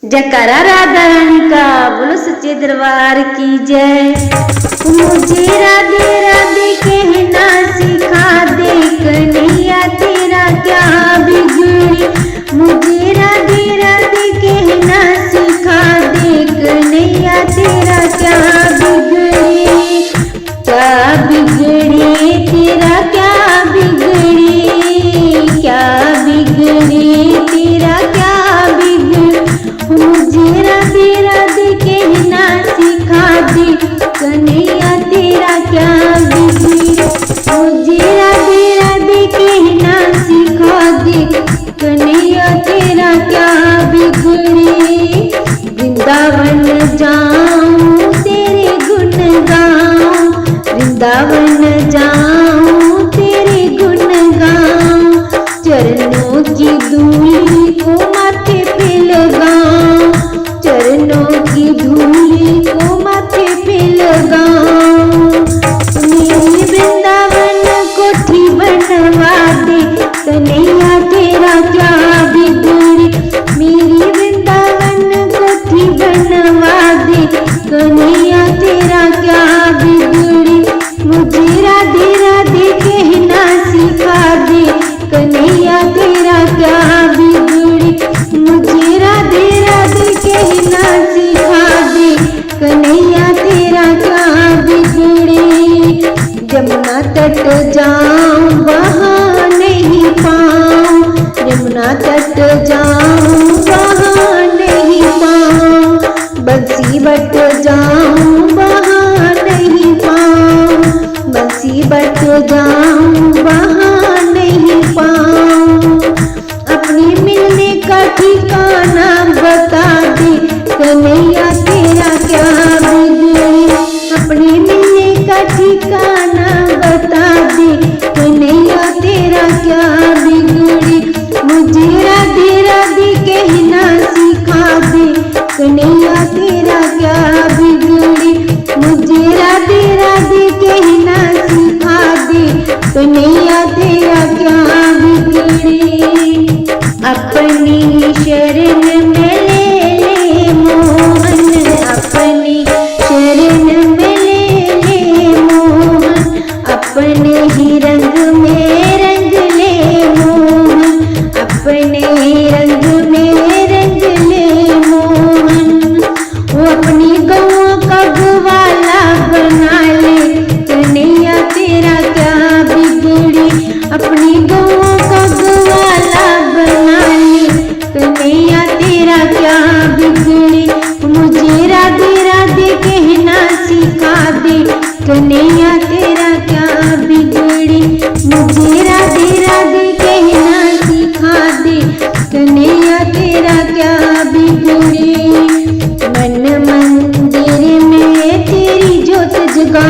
जयकारा राधा रानी का, बोलो सच्चे दरबार की जय। मुझे राधे राधे कहना सिखा दे कन्हैया तेरा क्या बिगड़ी। मुझे राधे राधे कहना सिखा दे कन्हैया तेरा क्या बिगड़ी। क्या बिगड़ी तेरा क्या बिगड़ी, क्या बिगड़ी तेरा क्या बिगड़ी। मुझे राधे राधे कहना सिखा दे कन्हैया तेरा क्या बिगड़ी। मुझे राधे राधे कहना सिखा दे कन्हैया तेरा क्या बिगड़ी। वृंदावन जाऊं तेरे गुण गाऊं, वृंदावन जाऊं तेरे गुण गाऊं। चरणों की धूली को माथे पे लगाऊं, चरणों की धूली को माथे पे लगाऊं। मेरी वृंदावन कोठी बनवा दे कन्हैया तेरा क्या बिगड़ी। मेरी वृंदावन कोठी बनवा दे कन्हैया तेरा क्या बिगड़ी। मुझे राधे राधे कहना सिखा दे कन्हैया तेरा क्या बिगड़ी। मुझे राधे राधे कहना सिखा दे कन्हैया तेरा क्या बिगड़ी। यमुना तट जाऊं वहाँ नहीं पाऊं, यमुना तट जाऊं वहाँ नहीं पाऊं। बंसी बट जाऊं वहाँ नहीं पाऊं, बंसी बट जाऊं वहाँ नहीं पाऊं। अपने मिलने का ठिकाना बता दे कन्हैया तेरा क्या बिगड़ी। अपने मिलने का ठिकाना बता दे कन्हैया तेरा क्या बिगड़ी। मुझे राधे राधे कहना सिखा दे कन्हैया तेरा क्या बिगड़ी। मुझे राधे राधे कहना सिखा दे कन्हैया तेरा क्या बिगड़ी। अपनी शरण में ले मोहन, अपनी शरण में ले मोहन। अपने ही रंग में रंग ले मोहन, अपने रंग में रंग ले मोहन। वो अपनी गौं का ग्वाला बना ले कन्हैया तेरा क्या बिगड़ी। अपनी गौं का ग्वाला बना ले कन्हैया तेरा क्या बिगड़ी। मुझे राधे राधे कहना सिखा दे कन्हैया तेरा क्या बिगड़ी। मुझे राधे राधे कहना सिखा दे कन्हैया तेरा क्या बिगड़ी। मन मंदिर में तेरी ज्योत जगा